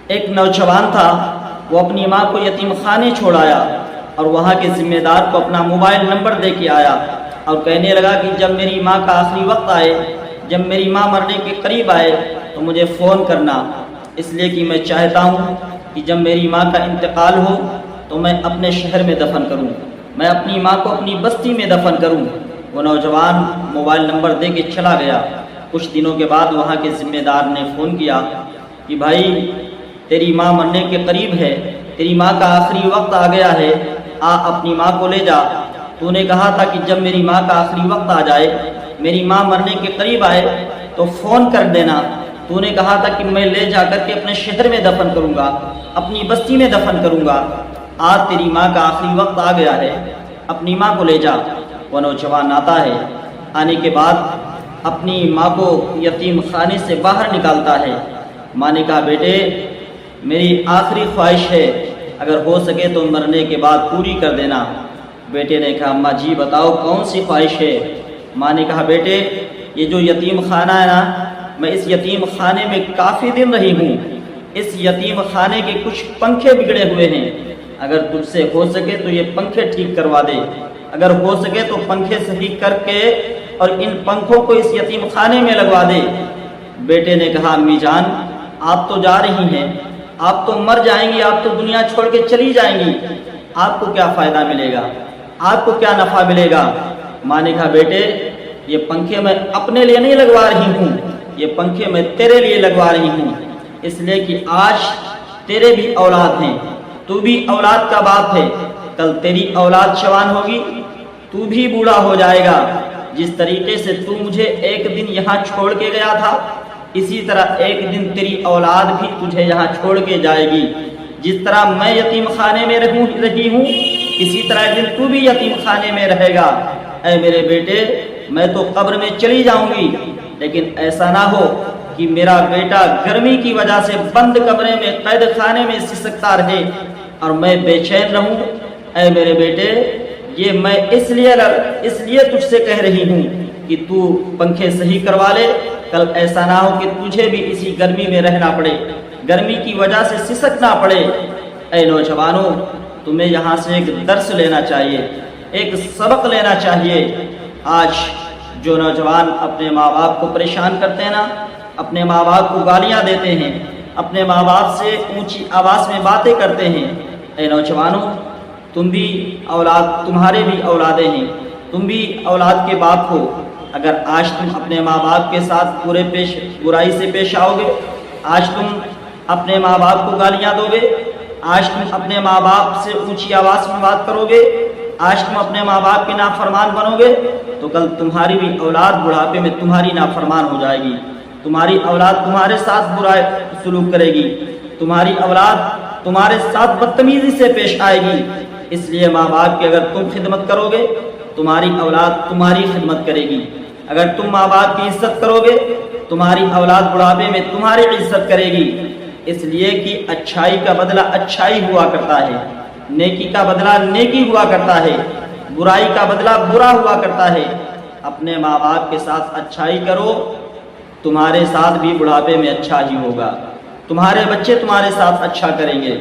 ایک نوجوان تھا، وہ اپنی ماں کو یتیم خانے چھوڑ آیا اور وہاں کے ذمہ دار کو اپنا موبائل نمبر دے کے آیا اور کہنے لگا کہ جب میری ماں کا آخری وقت آئے، جب میری ماں مرنے کے قریب آئے تو مجھے فون کرنا، اس لیے کہ میں چاہتا ہوں کہ جب میری ماں کا انتقال ہو تو میں اپنے شہر میں دفن کروں، میں اپنی ماں کو اپنی بستی میں دفن کروں۔ وہ نوجوان موبائل نمبر دے کے چلا گیا۔ کچھ دنوں کے بعد وہاں کے ذمہ دار نے فون کیا کہ بھائی تیری ماں مرنے کے قریب ہے، تیری ماں کا آخری وقت آ گیا ہے، آ اپنی ماں کو لے جا۔ تو نے کہا تھا کہ جب میری ماں کا آخری وقت آ جائے، میری ماں مرنے کے قریب آئے تو فون کر دینا۔ تو نے کہا تھا کہ میں لے جا کر کے اپنے شہر میں دفن کروں گا، اپنی بستی میں دفن کروں گا۔ آج تیری ماں کا آخری وقت آ گیا ہے، اپنی ماں کو لے جا۔ وہ نوجوان آتا ہے، آنے کے بعد اپنی ماں کو یتیم خانے سے باہر نکالتا ہے۔ ماں نے کہا بیٹے میری آخری خواہش ہے، اگر ہو سکے تو مرنے کے بعد پوری کر دینا۔ بیٹے نے کہا اماں جی بتاؤ کون سی خواہش ہے؟ ماں نے کہا بیٹے یہ جو یتیم خانہ ہے نا، میں اس یتیم خانے میں کافی دن رہی ہوں، اس یتیم خانے کے کچھ پنکھے بگڑے ہوئے ہیں، اگر تجھ سے ہو سکے تو یہ پنکھے ٹھیک کروا دے، اگر ہو سکے تو پنکھے صحیح کر کے اور ان پنکھوں کو اس یتیم خانے میں لگوا دے۔ بیٹے نے کہا امی جان آپ تو جا رہی ہیں، آپ تو مر جائیں گی، آپ تو دنیا چھوڑ کے چلی جائیں گی، آپ کو کیا فائدہ ملے گا، آپ کو کیا نفع ملے گا؟ ماں نے کہا بیٹے یہ پنکھے میں اپنے لیے نہیں لگوا رہی ہوں، یہ پنکھے میں تیرے لیے لگوا رہی ہوں، اس لیے کہ آج تیرے بھی اولاد ہیں، تو بھی اولاد کا باپ ہے، کل تیری اولاد جوان ہوگی، تو بھی بوڑھا ہو جائے گا۔ جس طریقے سے تو مجھے ایک دن یہاں چھوڑ کے گیا تھا، اسی طرح ایک دن تیری اولاد بھی تجھے یہاں چھوڑ کے جائے گی۔ جس طرح میں یتیم خانے میں رہی ہوں، اسی طرح ایک دن تو بھی یتیم خانے میں رہے گا۔ اے میرے بیٹے میں تو قبر میں چلی جاؤں گی، لیکن ایسا نہ ہو کہ میرا بیٹا گرمی کی وجہ سے بند کمرے میں قید خانے میں سسکتا رہے اور میں بے چین رہوں۔ اے میرے بیٹے یہ میں اس لیے تجھ سے کہہ رہی ہوں کہ تو پنکھے صحیح کروا لے، کل ایسا نہ ہو کہ تجھے بھی اسی گرمی میں رہنا پڑے، گرمی کی وجہ سے سسکنا پڑے۔ اے نوجوانوں تمہیں یہاں سے ایک درس لینا چاہیے، ایک سبق لینا چاہیے۔ آج جو نوجوان اپنے ماں باپ کو پریشان کرتے ہیں نا، اپنے ماں باپ کو گالیاں دیتے ہیں، اپنے ماں باپ سے اونچی آواز میں باتیں کرتے ہیں، اے نوجوانوں تم بھی اولاد، تمہارے بھی اولادیں ہیں، تم بھی اولاد کے باپ ہو۔ اگر آج تم اپنے ماں باپ کے ساتھ برائی سے پیش آؤ گے، آج تم اپنے ماں باپ کو گالیاں دو گے، آج تم اپنے ماں باپ سے اونچی آواز میں بات کرو گے، آج تم اپنے ماں باپ کے نافرمان بنو گے، تو کل تمہاری بھی اولاد بڑھاپے میں تمہاری نافرمان ہو جائے گی، تمہاری اولاد تمہارے ساتھ برا سلوک کرے گی، تمہاری اولاد تمہارے ساتھ بدتمیزی سے پیش آئے گی۔ اس لیے ماں باپ کی اگر تم خدمت کرو گے، تمہاری اولاد تمہاری خدمت کرے گی۔ اگر تم ماں باپ کی عزت کرو گے، تمہاری اولاد بڑھاپے میں تمہاری عزت کرے گی۔ اس لیے کہ اچھائی کا بدلہ اچھائی ہوا کرتا ہے، نیکی کا بدلہ نیکی ہوا کرتا ہے، برائی کا بدلہ برا ہوا کرتا ہے۔ اپنے ماں باپ کے ساتھ اچھائی کرو، تمہارے ساتھ بھی بڑھاپے میں اچھا ہی ہوگا، تمہارے بچے تمہارے ساتھ اچھا کریں گے۔